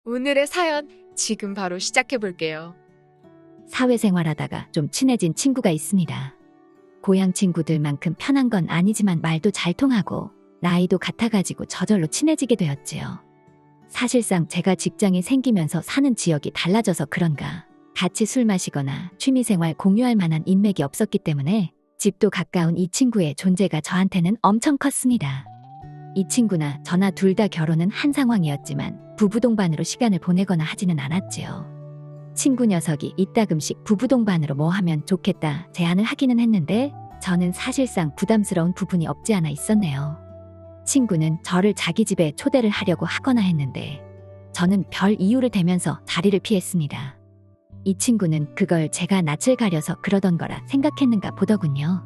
오늘의 사연 지금 바로 시작해 볼게요. 사회생활하다가 좀 친해진 친구가 있습니다. 고향 친구들만큼 편한 건 아니지만 말도 잘 통하고 나이도 같아가지고 저절로 친해지게 되었지요. 사실상 제가 직장이 생기면서 사는 지역이 달라져서 그런가 같이 술 마시거나 취미생활 공유할 만한 인맥이 없었기 때문에 집도 가까운 이 친구의 존재가 저한테는 엄청 컸습니다. 이 친구나 저나 둘 다 결혼은 한 상황이었지만 부부 동반으로 시간을 보내거나 하지는 않았지요. 친구 녀석이 이따금씩 부부 동반으로 뭐 하면 좋겠다 제안을 하기는 했는데 저는 사실상 부담스러운 부분이 없지 않아 있었네요. 친구는 저를 자기 집에 초대를 하려고 하거나 했는데 저는 별 이유를 대면서 자리를 피했습니다. 이 친구는 그걸 제가 낯을 가려서 그러던 거라 생각했는가 보더군요.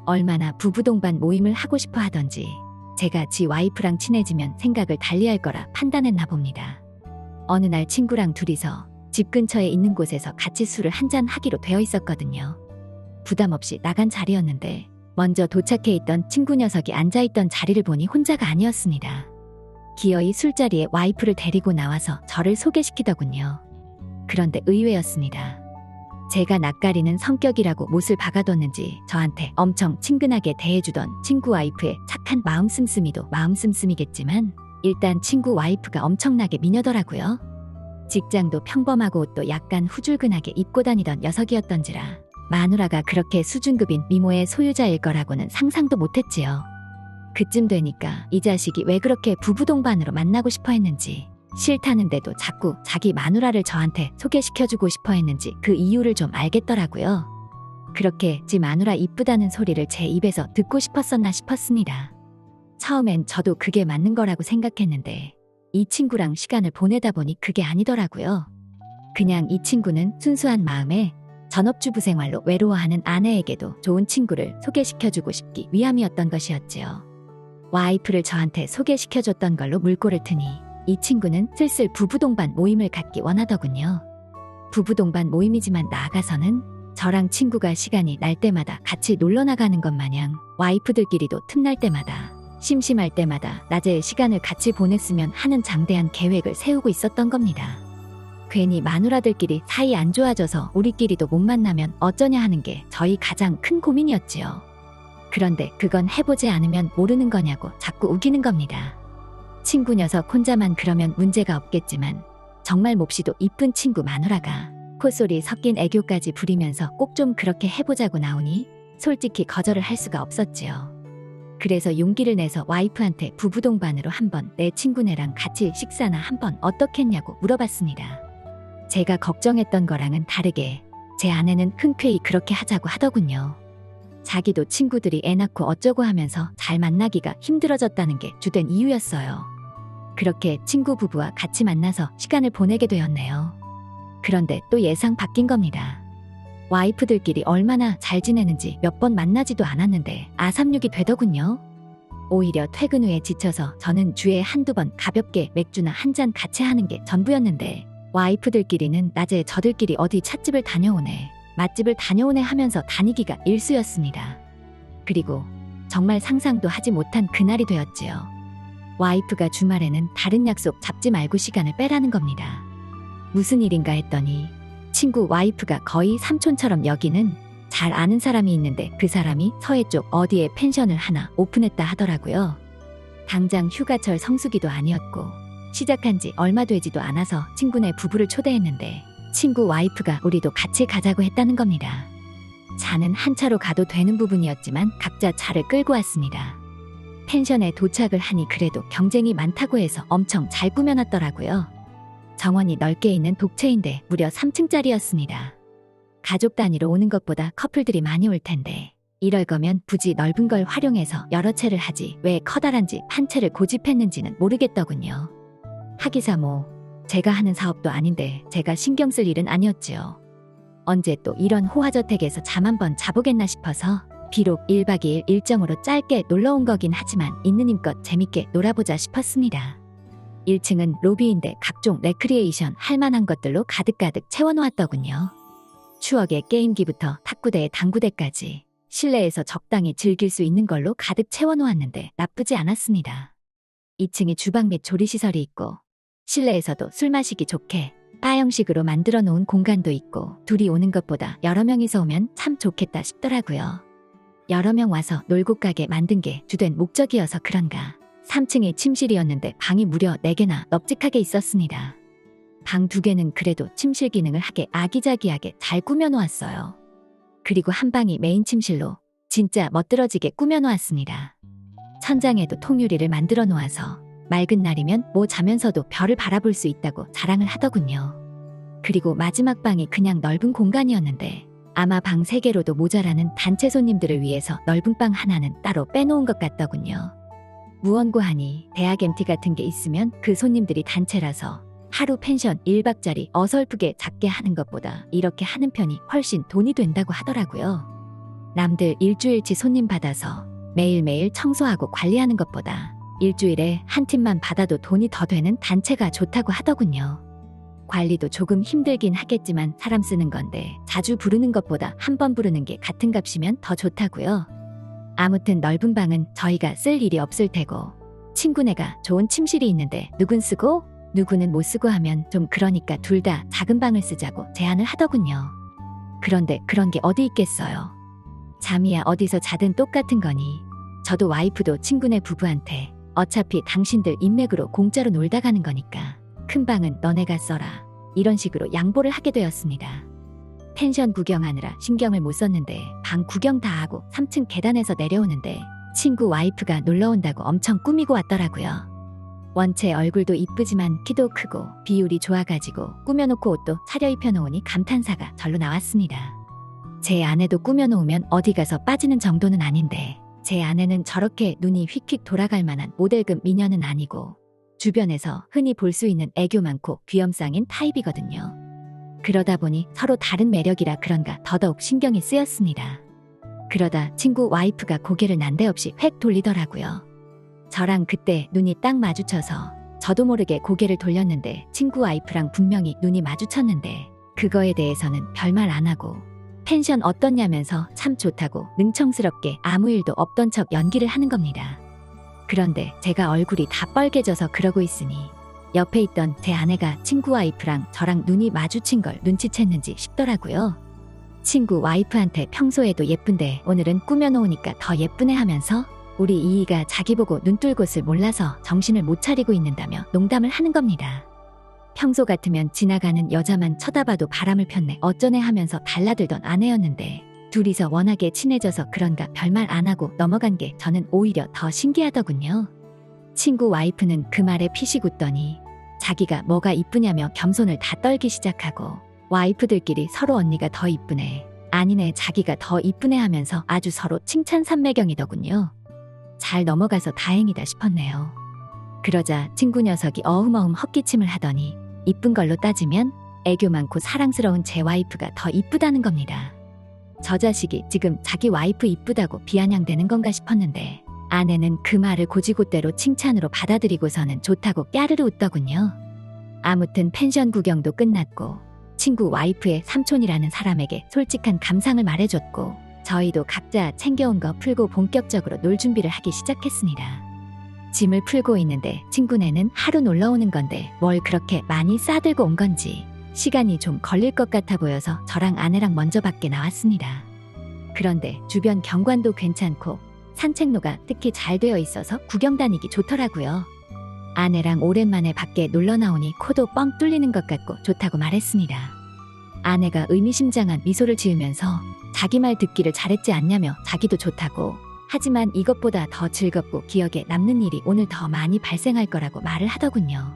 얼마나 부부 동반 모임을 하고 싶어 하던지 제가 지 와이프랑 친해지면 생각을 달리할 거라 판단했나 봅니다. 어느 날 친구랑 둘이서 집 근처에 있는 곳에서 같이 술을 한잔 하기로 되어 있었거든요. 부담 없이 나간 자리였는데 먼저 도착해 있던 친구 녀석이 앉아있던 자리를 보니 혼자가 아니었습니다. 기어이 술자리에 와이프를 데리고 나와서 저를 소개시키더군요. 그런데 의외였습니다. 제가 낯가리는 성격이라고 못을 박아뒀는지 저한테 엄청 친근하게 대해주던 친구 와이프의 착한 마음 씀씀이도 마음 씀씀이겠지만 일단 친구 와이프가 엄청나게 미녀더라고요. 직장도 평범하고 옷도 약간 후줄근하게 입고 다니던 녀석이었던지라 마누라가 그렇게 수준급인 미모의 소유자일 거라고는 상상도 못했지요. 그쯤 되니까 이 자식이 왜 그렇게 부부 동반으로 만나고 싶어 했는지 싫다는데도 자꾸 자기 마누라를 저한테 소개시켜주고 싶어 했는지 그 이유를 좀 알겠더라고요. 그렇게 지 마누라 이쁘다는 소리를 제 입에서 듣고 싶었었나 싶었습니다. 처음엔 저도 그게 맞는 거라고 생각했는데 이 친구랑 시간을 보내다 보니 그게 아니더라고요. 그냥 이 친구는 순수한 마음에 전업주부 생활로 외로워하는 아내에게도 좋은 친구를 소개시켜주고 싶기 위함이었던 것이었지요. 와이프를 저한테 소개시켜줬던 걸로 물꼬를 트니 이 친구는 슬슬 부부 동반 모임을 갖기 원하더군요. 부부 동반 모임이지만 나아가서는 저랑 친구가 시간이 날 때마다 같이 놀러 나가는 것 마냥 와이프들끼리도 틈날 때마다 심심할 때마다 낮에 시간을 같이 보냈으면 하는 장대한 계획을 세우고 있었던 겁니다. 괜히 마누라들끼리 사이 안 좋아져서 우리끼리도 못 만나면 어쩌냐 하는 게 저희 가장 큰 고민이었지요. 그런데 그건 해보지 않으면 모르는 거냐고 자꾸 우기는 겁니다. 친구 녀석 혼자만 그러면 문제가 없겠지만 정말 몹시도 이쁜 친구 마누라가 콧소리 섞인 애교까지 부리면서 꼭 좀 그렇게 해보자고 나오니 솔직히 거절을 할 수가 없었지요. 그래서 용기를 내서 와이프한테 부부 동반으로 한번 내 친구네랑 같이 식사나 한번 어떻겠냐고 물어봤습니다. 제가 걱정했던 거랑은 다르게 제 아내는 흔쾌히 그렇게 하자고 하더군요. 자기도 친구들이 애 낳고 어쩌고 하면서 잘 만나기가 힘들어졌다는 게 주된 이유였어요. 그렇게 친구 부부와 같이 만나서 시간을 보내게 되었네요. 그런데 또 예상 바뀐 겁니다. 와이프들끼리 얼마나 잘 지내는지 몇 번 만나지도 않았는데 아삼육이 되더군요. 오히려 퇴근 후에 지쳐서 저는 주에 한두 번 가볍게 맥주나 한 잔 같이 하는 게 전부였는데 와이프들끼리는 낮에 저들끼리 어디 찻집을 다녀오네, 맛집을 다녀오네 하면서 다니기가 일쑤였습니다. 그리고 정말 상상도 하지 못한 그날이 되었지요. 와이프가 주말에는 다른 약속 잡지 말고 시간을 빼라는 겁니다. 무슨 일인가 했더니 친구 와이프가 거의 삼촌처럼 여기는 잘 아는 사람이 있는데 그 사람이 서해 쪽 어디에 펜션을 하나 오픈했다 하더라고요. 당장 휴가철 성수기도 아니었고 시작한 지 얼마 되지도 않아서 친구네 부부를 초대했는데 친구 와이프가 우리도 같이 가자고 했다는 겁니다. 차는 한 차로 가도 되는 부분이었지만 각자 차를 끌고 왔습니다. 펜션에 도착을 하니 그래도 경쟁이 많다고 해서 엄청 잘 꾸며놨더라고요. 정원이 넓게 있는 독채인데 무려 3층짜리였습니다. 가족 단위로 오는 것보다 커플들이 많이 올 텐데 이럴 거면 굳이 넓은 걸 활용해서 여러 채를 하지 왜 커다란 집 한 채를 고집했는지는 모르겠더군요. 하기사 뭐 제가 하는 사업도 아닌데 제가 신경 쓸 일은 아니었지요. 언제 또 이런 호화저택에서 잠 한번 자보겠나 싶어서 비록 1박 2일 일정으로 짧게 놀러온 거긴 하지만 있는 힘껏 재밌게 놀아보자 싶었습니다. 1층은 로비인데 각종 레크리에이션 할 만한 것들로 가득가득 채워놓았더군요. 추억의 게임기부터 탁구대에 당구대까지 실내에서 적당히 즐길 수 있는 걸로 가득 채워놓았는데 나쁘지 않았습니다. 2층이 주방 및 조리시설이 있고 실내에서도 술 마시기 좋게 바 형식으로 만들어 놓은 공간도 있고 둘이 오는 것보다 여러 명이서 오면 참 좋겠다 싶더라고요. 여러 명 와서 놀고 가게 만든 게 주된 목적이어서 그런가 3층이 침실이었는데 방이 무려 4개나 널찍하게 있었습니다. 방 2개는 그래도 침실 기능을 하게 아기자기하게 잘 꾸며놓았어요. 그리고 한 방이 메인 침실로 진짜 멋들어지게 꾸며놓았습니다. 천장에도 통유리를 만들어 놓아서 맑은 날이면 뭐 자면서도 별을 바라볼 수 있다고 자랑을 하더군요. 그리고 마지막 방이 그냥 넓은 공간이었는데 아마 방 3개로도 모자라는 단체 손님들을 위해서 넓은 방 하나는 따로 빼놓은 것 같더군요. 무언고하니 대학 MT 같은 게 있으면 그 손님들이 단체라서 하루 펜션 1박짜리 어설프게 작게 하는 것보다 이렇게 하는 편이 훨씬 돈이 된다고 하더라고요. 남들 일주일치 손님 받아서 매일매일 청소하고 관리하는 것보다 일주일에 한 팀만 받아도 돈이 더 되는 단체가 좋다고 하더군요. 관리도 조금 힘들긴 하겠지만 사람 쓰는 건데 자주 부르는 것보다 한 번 부르는 게 같은 값이면 더 좋다고요. 아무튼 넓은 방은 저희가 쓸 일이 없을 테고 친구네가 좋은 침실이 있는데 누군 쓰고 누구는 못 쓰고 하면 좀 그러니까 둘 다 작은 방을 쓰자고 제안을 하더군요. 그런데 그런 게 어디 있겠어요. 잠이야 어디서 자든 똑같은 거니 저도 와이프도 친구네 부부한테 어차피 당신들 인맥으로 공짜로 놀다 가는 거니까 큰 방은 너네가 써라 이런 식으로 양보를 하게 되었습니다. 펜션 구경하느라 신경을 못 썼는데 방 구경 다 하고 3층 계단에서 내려오는데 친구 와이프가 놀러온다고 엄청 꾸미고 왔더라고요. 원체 얼굴도 이쁘지만 키도 크고 비율이 좋아가지고 꾸며놓고 옷도 차려입혀 놓으니 감탄사가 절로 나왔습니다. 제 아내도 꾸며놓으면 어디 가서 빠지는 정도는 아닌데 제 아내는 저렇게 눈이 휙휙 돌아갈 만한 모델급 미녀는 아니고 주변에서 흔히 볼 수 있는 애교 많고 귀염상인 타입이거든요. 그러다 보니 서로 다른 매력이라 그런가 더더욱 신경이 쓰였습니다. 그러다 친구 와이프가 고개를 난데없이 획 돌리더라고요. 저랑 그때 눈이 딱 마주쳐서 저도 모르게 고개를 돌렸는데 친구 와이프랑 분명히 눈이 마주쳤는데 그거에 대해서는 별말 안 하고 펜션 어떻냐면서 참 좋다고 능청스럽게 아무 일도 없던 척 연기를 하는 겁니다. 그런데 제가 얼굴이 다 빨개져서 그러고 있으니 옆에 있던 제 아내가 친구 와이프랑 저랑 눈이 마주친 걸 눈치챘는지 싶더라고요. 친구 와이프한테 평소에도 예쁜데 오늘은 꾸며놓으니까 더 예쁘네 하면서 우리 이이가 자기 보고 눈 뜰 곳을 몰라서 정신을 못 차리고 있는다며 농담을 하는 겁니다. 평소 같으면 지나가는 여자만 쳐다봐도 바람을 폈네 어쩌네 하면서 달라들던 아내였는데 둘이서 워낙에 친해져서 그런가 별말 안 하고 넘어간 게 저는 오히려 더 신기하더군요. 친구 와이프는 그 말에 피식 웃더니 자기가 뭐가 이쁘냐며 겸손을 다 떨기 시작하고 와이프들끼리 서로 언니가 더 이쁘네 아니네 자기가 더 이쁘네 하면서 아주 서로 칭찬 삼매경이더군요. 잘 넘어가서 다행이다 싶었네요. 그러자 친구 녀석이 어흠어흠 헛기침을 하더니 이쁜 걸로 따지면 애교 많고 사랑스러운 제 와이프가 더 이쁘다는 겁니다. 저 자식이 지금 자기 와이프 이쁘다고 비아냥대는 건가 싶었는데 아내는 그 말을 고지고대로 칭찬으로 받아들이고서는 좋다고 까르르 웃더군요. 아무튼 펜션 구경도 끝났고 친구 와이프의 삼촌이라는 사람에게 솔직한 감상을 말해줬고 저희도 각자 챙겨온 거 풀고 본격적으로 놀 준비를 하기 시작했습니다. 짐을 풀고 있는데 친구네는 하루 놀러 오는 건데 뭘 그렇게 많이 싸들고 온 건지 시간이 좀 걸릴 것 같아 보여서 저랑 아내랑 먼저 밖에 나왔습니다. 그런데 주변 경관도 괜찮고 산책로가 특히 잘 되어 있어서 구경 다니기 좋더라고요. 아내랑 오랜만에 밖에 놀러 나오니 코도 뻥 뚫리는 것 같고 좋다고 말했습니다. 아내가 의미심장한 미소를 지으면서 자기 말 듣기를 잘했지 않냐며 자기도 좋다고 하지만 이것보다 더 즐겁고 기억에 남는 일이 오늘 더 많이 발생할 거라고 말을 하더군요.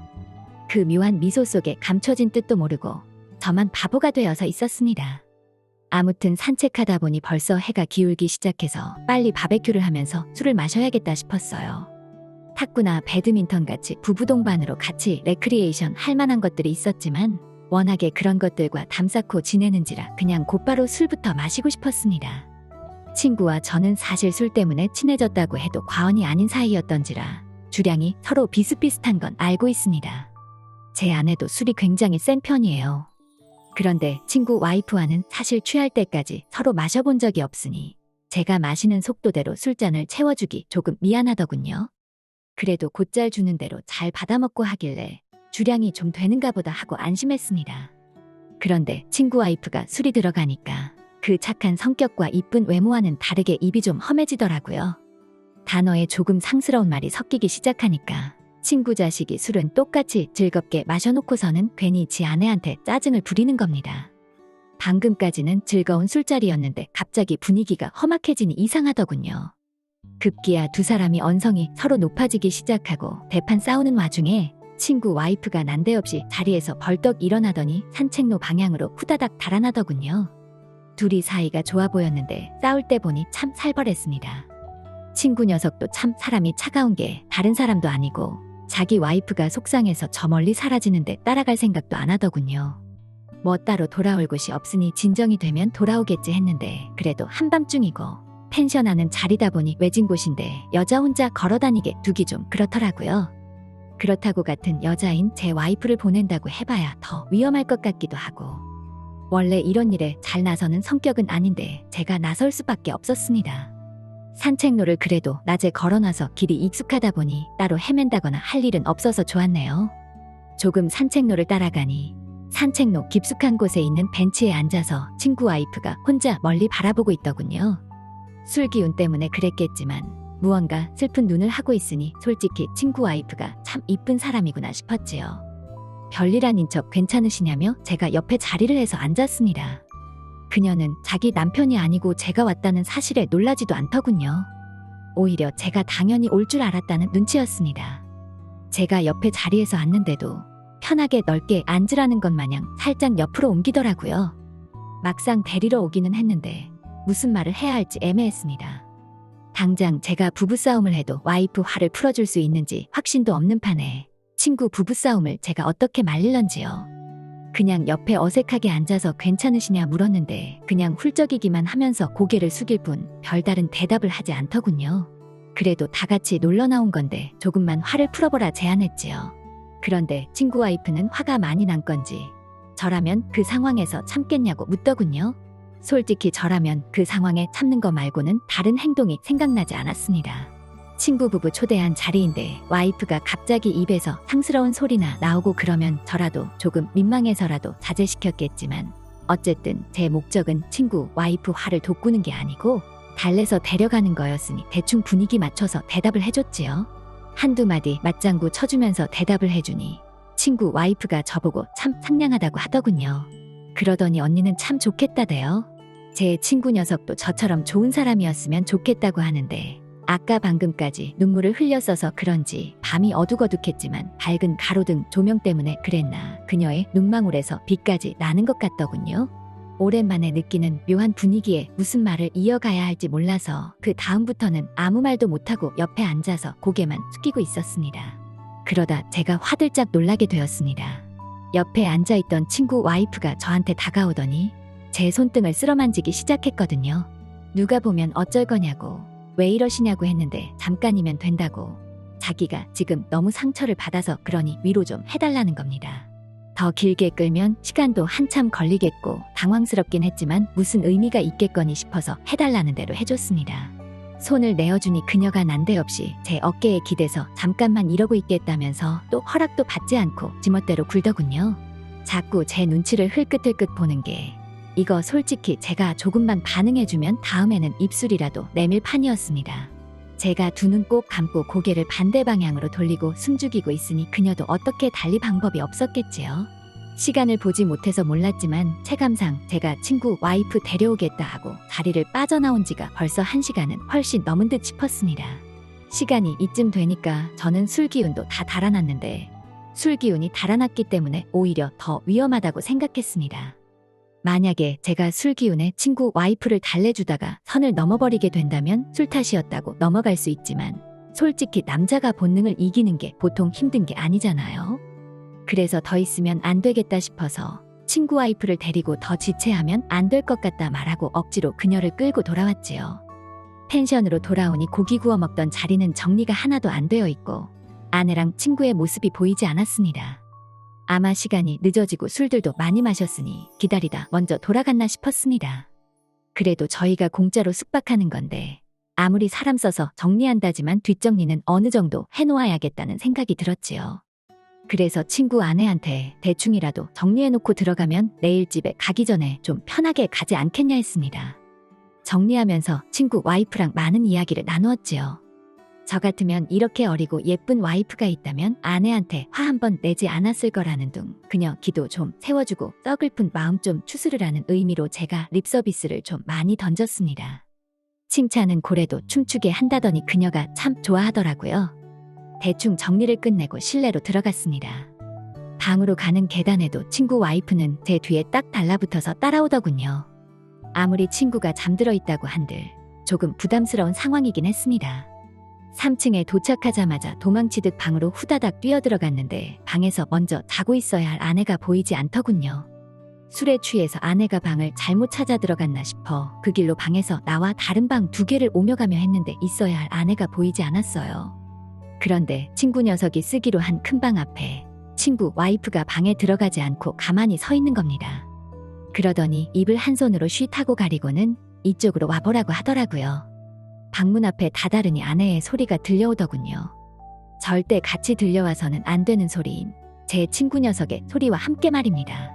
그 묘한 미소 속에 감춰진 뜻도 모르고 저만 바보가 되어서 있었습니다. 아무튼 산책하다 보니 벌써 해가 기울기 시작해서 빨리 바베큐를 하면서 술을 마셔야겠다 싶었어요. 탁구나 배드민턴 같이 부부 동반으로 같이 레크리에이션 할 만한 것들이 있었지만 워낙에 그런 것들과 담 쌓고 지내는지라 그냥 곧바로 술부터 마시고 싶었습니다. 친구와 저는 사실 술 때문에 친해졌다고 해도 과언이 아닌 사이였던지라 주량이 서로 비슷비슷한 건 알고 있습니다. 제 아내도 술이 굉장히 센 편이에요. 그런데 친구 와이프와는 사실 취할 때까지 서로 마셔본 적이 없으니 제가 마시는 속도대로 술잔을 채워주기 조금 미안하더군요. 그래도 곧잘 주는 대로 잘 받아먹고 하길래 주량이 좀 되는가 보다 하고 안심했습니다. 그런데 친구 와이프가 술이 들어가니까 그 착한 성격과 이쁜 외모와는 다르게 입이 좀 험해지더라고요. 단어에 조금 상스러운 말이 섞이기 시작하니까 친구 자식이 술은 똑같이 즐겁게 마셔놓고서는 괜히 지 아내한테 짜증을 부리는 겁니다. 방금까지는 즐거운 술자리였는데 갑자기 분위기가 험악해지니 이상하더군요. 급기야 두 사람이 언성이 서로 높아지기 시작하고 대판 싸우는 와중에 친구 와이프가 난데없이 자리에서 벌떡 일어나더니 산책로 방향으로 후다닥 달아나더군요. 둘이 사이가 좋아 보였는데 싸울 때 보니 참 살벌했습니다. 친구 녀석도 참 사람이 차가운 게 다른 사람도 아니고 자기 와이프가 속상해서 저 멀리 사라지는데 따라갈 생각도 안 하더군요. 뭐 따로 돌아올 곳이 없으니 진정이 되면 돌아오겠지 했는데 그래도 한밤중이고 펜션하는 자리다 보니 외진 곳인데 여자 혼자 걸어다니게 두기 좀 그렇더라고요. 그렇다고 같은 여자인 제 와이프를 보낸다고 해봐야 더 위험할 것 같기도 하고 원래 이런 일에 잘 나서는 성격은 아닌데 제가 나설 수밖에 없었습니다. 산책로를 그래도 낮에 걸어놔서 길이 익숙하다 보니 따로 헤맨다거나 할 일은 없어서 좋았네요. 조금 산책로를 따라가니 산책로 깊숙한 곳에 있는 벤치에 앉아서 친구 와이프가 혼자 멀리 바라보고 있더군요. 술 기운 때문에 그랬겠지만 무언가 슬픈 눈을 하고 있으니 솔직히 친구 와이프가 참 이쁜 사람이구나 싶었지요. 별일 아닌 척 괜찮으시냐며 제가 옆에 자리를 해서 앉았습니다. 그녀는 자기 남편이 아니고 제가 왔다는 사실에 놀라지도 않더군요. 오히려 제가 당연히 올 줄 알았다는 눈치였습니다. 제가 옆에 자리에서 앉는데도 편하게 넓게 앉으라는 것 마냥 살짝 옆으로 옮기더라고요. 막상 데리러 오기는 했는데 무슨 말을 해야 할지 애매했습니다. 당장 제가 부부싸움을 해도 와이프 화를 풀어줄 수 있는지 확신도 없는 판에 친구 부부싸움을 제가 어떻게 말릴런지요. 그냥 옆에 어색하게 앉아서 괜찮으시냐 물었는데 그냥 훌쩍이기만 하면서 고개를 숙일 뿐 별다른 대답을 하지 않더군요. 그래도 다 같이 놀러 나온 건데 조금만 화를 풀어보라 제안했지요. 그런데 친구 와이프는 화가 많이 난 건지 저라면 그 상황에서 참겠냐고 묻더군요. 솔직히 저라면 그 상황에 참는 거 말고는 다른 행동이 생각나지 않았습니다. 친구 부부 초대한 자리인데 와이프가 갑자기 입에서 상스러운 소리나 나오고 그러면 저라도 조금 민망해서라도 자제시켰겠지만 어쨌든 제 목적은 친구 와이프 화를 돋구는 게 아니고 달래서 데려가는 거였으니 대충 분위기 맞춰서 대답을 해줬지요. 한두 마디 맞장구 쳐주면서 대답을 해주니 친구 와이프가 저보고 참 상냥하다고 하더군요. 그러더니 언니는 참 좋겠다대요. 제 친구 녀석도 저처럼 좋은 사람이었으면 좋겠다고 하는데 아까 방금까지 눈물을 흘렸어서 그런지 밤이 어둑어둑했지만 밝은 가로등 조명 때문에 그랬나 그녀의 눈망울에서 빛까지 나는 것 같더군요. 오랜만에 느끼는 묘한 분위기에 무슨 말을 이어가야 할지 몰라서 그 다음부터는 아무 말도 못하고 옆에 앉아서 고개만 숙이고 있었습니다. 그러다 제가 화들짝 놀라게 되었습니다. 옆에 앉아있던 친구 와이프가 저한테 다가오더니 제 손등을 쓸어만지기 시작했거든요. 누가 보면 어쩔 거냐고 왜 이러시냐고 했는데 잠깐이면 된다고 자기가 지금 너무 상처를 받아서 그러니 위로 좀 해달라는 겁니다. 더 길게 끌면 시간도 한참 걸리겠고 당황스럽긴 했지만 무슨 의미가 있겠거니 싶어서 해달라는 대로 해줬습니다. 손을 내어주니 그녀가 난데없이 제 어깨에 기대서 잠깐만 이러고 있겠다면서 또 허락도 받지 않고 지멋대로 굴더군요. 자꾸 제 눈치를 흘끗흘끗 보는 게 이거 솔직히 제가 조금만 반응해주면 다음에는 입술이라도 내밀 판이었습니다. 제가 두 눈 꼭 감고 고개를 반대 방향으로 돌리고 숨죽이고 있으니 그녀도 어떻게 달리 방법이 없었겠지요. 시간을 보지 못해서 몰랐지만 체감상 제가 친구 와이프 데려오겠다 하고 자리를 빠져나온 지가 벌써 1시간은 훨씬 넘은 듯 싶었습니다. 시간이 이쯤 되니까 저는 술 기운도 다 달아났는데 술 기운이 달아났기 때문에 오히려 더 위험하다고 생각했습니다. 만약에 제가 술 기운에 친구 와이프를 달래주다가 선을 넘어버리게 된다면 술 탓이었다고 넘어갈 수 있지만 솔직히 남자가 본능을 이기는 게 보통 힘든 게 아니잖아요. 그래서 더 있으면 안 되겠다 싶어서 친구 와이프를 데리고 더 지체하면 안 될 것 같다 말하고 억지로 그녀를 끌고 돌아왔지요. 펜션으로 돌아오니 고기 구워 먹던 자리는 정리가 하나도 안 되어 있고 아내랑 친구의 모습이 보이지 않았습니다. 아마 시간이 늦어지고 술들도 많이 마셨으니 기다리다 먼저 돌아갔나 싶었습니다. 그래도 저희가 공짜로 숙박하는 건데 아무리 사람 써서 정리한다지만 뒷정리는 어느 정도 해놓아야겠다는 생각이 들었지요. 그래서 친구 아내한테 대충이라도 정리해놓고 들어가면 내일 집에 가기 전에 좀 편하게 가지 않겠냐 했습니다. 정리하면서 친구 와이프랑 많은 이야기를 나누었지요. 저 같으면 이렇게 어리고 예쁜 와이프가 있다면 아내한테 화 한 번 내지 않았을 거라는 둥 그녀 기도 좀 세워주고 썩을픈 마음 좀 추스르라는 의미로 제가 립서비스를 좀 많이 던졌습니다. 칭찬은 고래도 춤추게 한다더니 그녀가 참 좋아하더라고요. 대충 정리를 끝내고 실내로 들어갔습니다. 방으로 가는 계단에도 친구 와이프는 제 뒤에 딱 달라붙어서 따라오더군요. 아무리 친구가 잠들어 있다고 한들 조금 부담스러운 상황이긴 했습니다. 3층에 도착하자마자 도망치듯 방으로 후다닥 뛰어들어갔는데 방에서 먼저 자고 있어야 할 아내가 보이지 않더군요. 술에 취해서 아내가 방을 잘못 찾아 들어갔나 싶어 그 길로 방에서 나와 다른 방 2개를 오며 가며 했는데 있어야 할 아내가 보이지 않았어요. 그런데 친구 녀석이 쓰기로 한 큰 방 앞에 친구 와이프가 방에 들어가지 않고 가만히 서 있는 겁니다. 그러더니 입을 한 손으로 쉿 하고 가리고는 이쪽으로 와보라고 하더라고요. 방문 앞에 다다르니 아내의 소리가 들려오더군요. 절대 같이 들려와서는 안 되는 소리인 제 친구 녀석의 소리와 함께 말입니다.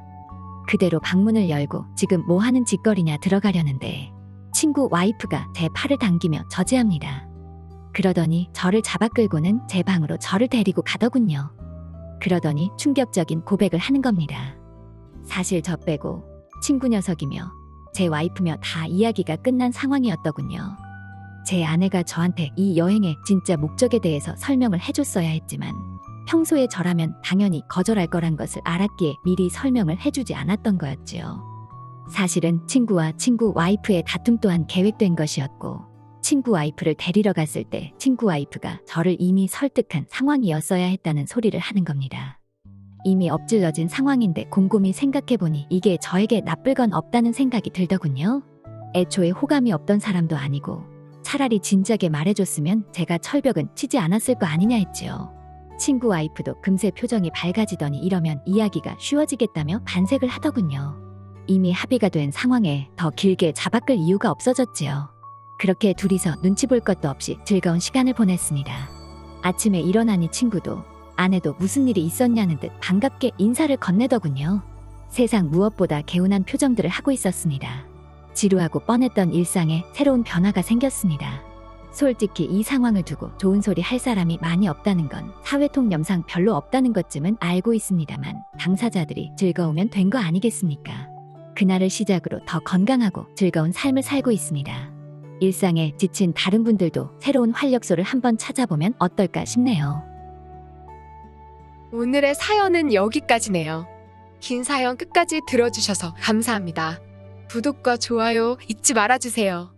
그대로 방문을 열고 지금 뭐 하는 짓거리냐 들어가려는데 친구 와이프가 제 팔을 당기며 저지합니다. 그러더니 저를 잡아 끌고는 제 방으로 저를 데리고 가더군요. 그러더니 충격적인 고백을 하는 겁니다. 사실 저 빼고 친구 녀석이며 제 와이프며 다 이야기가 끝난 상황이었더군요. 제 아내가 저한테 이 여행의 진짜 목적에 대해서 설명을 해줬어야 했지만 평소에 저라면 당연히 거절할 거란 것을 알았기에 미리 설명을 해주지 않았던 거였지요. 사실은 친구와 친구 와이프의 다툼 또한 계획된 것이었고 친구 와이프를 데리러 갔을 때 친구 와이프가 저를 이미 설득한 상황이었어야 했다는 소리를 하는 겁니다. 이미 엎질러진 상황인데 곰곰이 생각해보니 이게 저에게 나쁠 건 없다는 생각이 들더군요. 애초에 호감이 없던 사람도 아니고 차라리 진작에 말해줬으면 제가 철벽은 치지 않았을 거 아니냐 했지요. 친구 와이프도 금세 표정이 밝아지더니 이러면 이야기가 쉬워지겠다며 반색을 하더군요. 이미 합의가 된 상황에 더 길게 잡아끌 이유가 없어졌지요. 그렇게 둘이서 눈치 볼 것도 없이 즐거운 시간을 보냈습니다. 아침에 일어나니 친구도 아내도 무슨 일이 있었냐는 듯 반갑게 인사를 건네더군요. 세상 무엇보다 개운한 표정들을 하고 있었습니다. 지루하고 뻔했던 일상에 새로운 변화가 생겼습니다. 솔직히 이 상황을 두고 좋은 소리 할 사람이 많이 없다는 건 사회통 영상 별로 없다는 것쯤은 알고 있습니다만 당사자들이 즐거우면 된 거 아니겠습니까? 그날을 시작으로 더 건강하고 즐거운 삶을 살고 있습니다. 일상에 지친 다른 분들도 새로운 활력소를 한번 찾아보면 어떨까 싶네요. 오늘의 사연은 여기까지네요. 긴 사연 끝까지 들어주셔서 감사합니다. 구독과 좋아요 잊지 말아주세요.